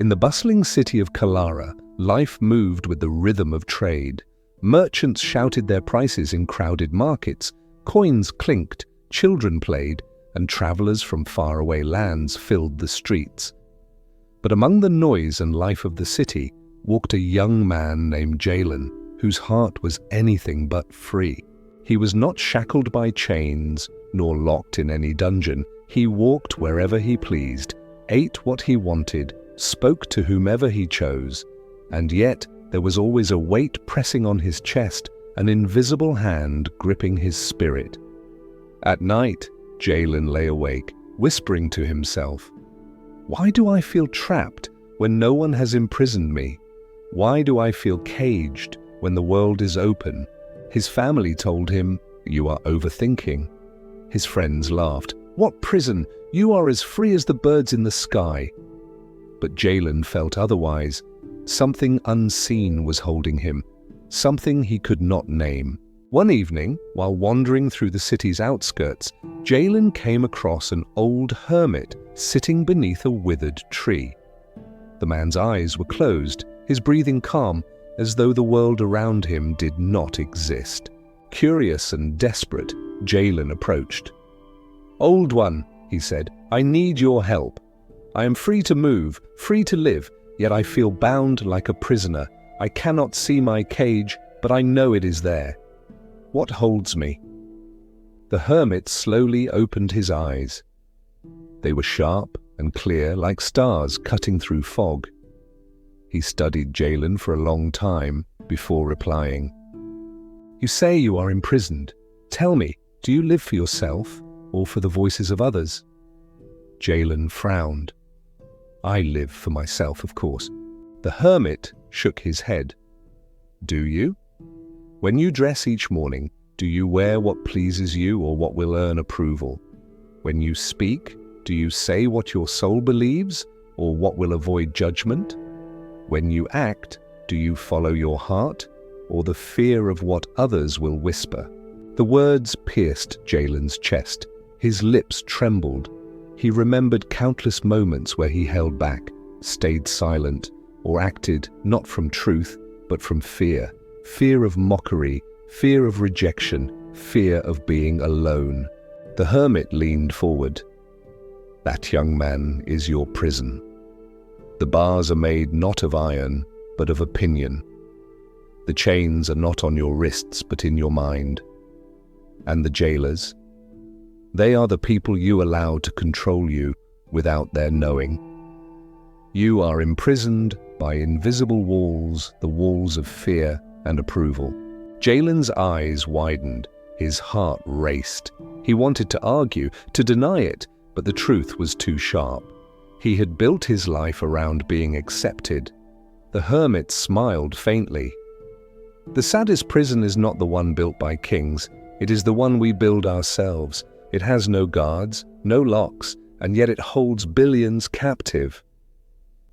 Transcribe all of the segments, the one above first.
In the bustling city of Kalara, life moved with the rhythm of trade. Merchants shouted their prices in crowded markets, coins clinked, children played, and travelers from faraway lands filled the streets. But among the noise and life of the city walked a young man named Jalen, whose heart was anything but free. He was not shackled by chains, nor locked in any dungeon. He walked wherever he pleased, ate what he wanted, spoke to whomever he chose, and yet there was always a weight pressing on his chest, an invisible hand gripping his spirit. At night, Jalen lay awake, whispering to himself, "Why do I feel trapped when no one has imprisoned me? Why do I feel caged when the world is open?" His family told him, "You are overthinking." His friends laughed, "What prison? You are as free as the birds in the sky." But Jalen felt otherwise. Something unseen was holding him, something he could not name. One evening, while wandering through the city's outskirts, Jalen came across an old hermit sitting beneath a withered tree. The man's eyes were closed, his breathing calm, as though the world around him did not exist. Curious and desperate, Jalen approached. "Old one," he said, "I need your help. I am free to move, free to live, yet I feel bound like a prisoner. I cannot see my cage, but I know it is there. What holds me?" The hermit slowly opened his eyes. They were sharp and clear, like stars cutting through fog. He studied Jalen for a long time before replying, "You say you are imprisoned. Tell me, do you live for yourself or for the voices of others?" Jalen frowned. "I live for myself, of course." The hermit shook his head. "Do you? When you dress each morning, do you wear what pleases you or what will earn approval? When you speak, do you say what your soul believes or what will avoid judgment? When you act, do you follow your heart or the fear of what others will whisper?" The words pierced Jalen's chest. His lips trembled. He remembered countless moments where he held back, stayed silent, or acted not from truth, but from fear. Fear of mockery, fear of rejection, fear of being alone. The hermit leaned forward. "That young man is your prison. The bars are made not of iron, but of opinion. The chains are not on your wrists, but in your mind. And the jailers? They are the people you allow to control you without their knowing. You are imprisoned by invisible walls, the walls of fear and approval." Jalen's eyes widened. His heart raced. He wanted to argue, to deny it, but the truth was too sharp. He had built his life around being accepted. The hermit smiled faintly. "The saddest prison is not the one built by kings. It is the one we build ourselves. It has no guards, no locks, and yet it holds billions captive."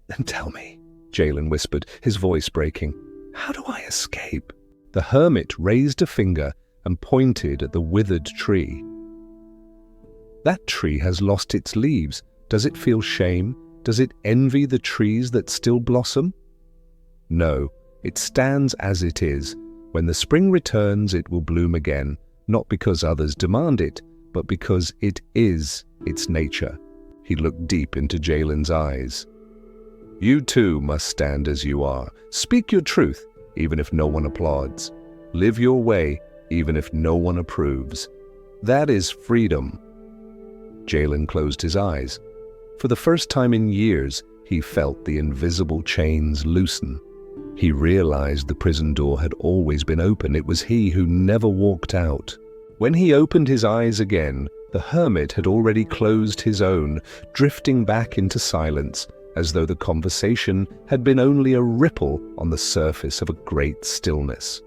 "Then tell me," Jalen whispered, his voice breaking, "how do I escape?" The hermit raised a finger and pointed at the withered tree. "That tree has lost its leaves. Does it feel shame? Does it envy the trees that still blossom? No, it stands as it is. When the spring returns, it will bloom again, not because others demand it, but because it is its nature." He looked deep into Jalen's eyes. "You too must stand as you are. Speak your truth, even if no one applauds. Live your way, even if no one approves. That is freedom." Jalen closed his eyes. For the first time in years, he felt the invisible chains loosen. He realized the prison door had always been open. It was he who never walked out. When he opened his eyes again, the hermit had already closed his own, drifting back into silence, as though the conversation had been only a ripple on the surface of a great stillness.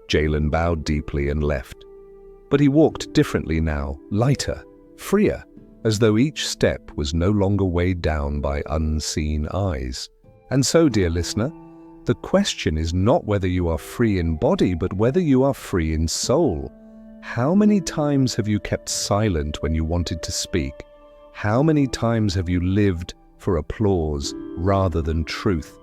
Jalen bowed deeply and left. But he walked differently now, lighter, freer, as though each step was no longer weighed down by unseen eyes. And so, dear listener, the question is not whether you are free in body, but whether you are free in soul. How many times have you kept silent when you wanted to speak? How many times have you lived for applause rather than truth?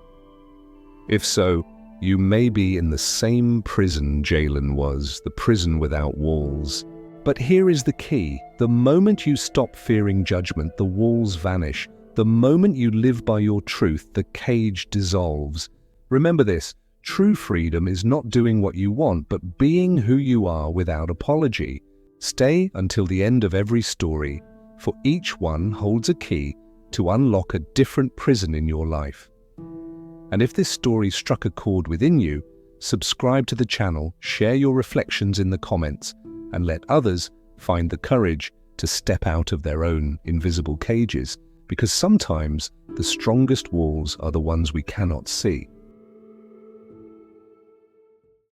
If so, you may be in the same prison Jalen was, the prison without walls. But here is the key. The moment you stop fearing judgment, the walls vanish. The moment you live by your truth, the cage dissolves. Remember this, true freedom is not doing what you want, but being who you are without apology. Stay until the end of every story, for each one holds a key to unlock a different prison in your life. And if this story struck a chord within you, subscribe to the channel, share your reflections in the comments, and let others find the courage to step out of their own invisible cages, because sometimes the strongest walls are the ones we cannot see.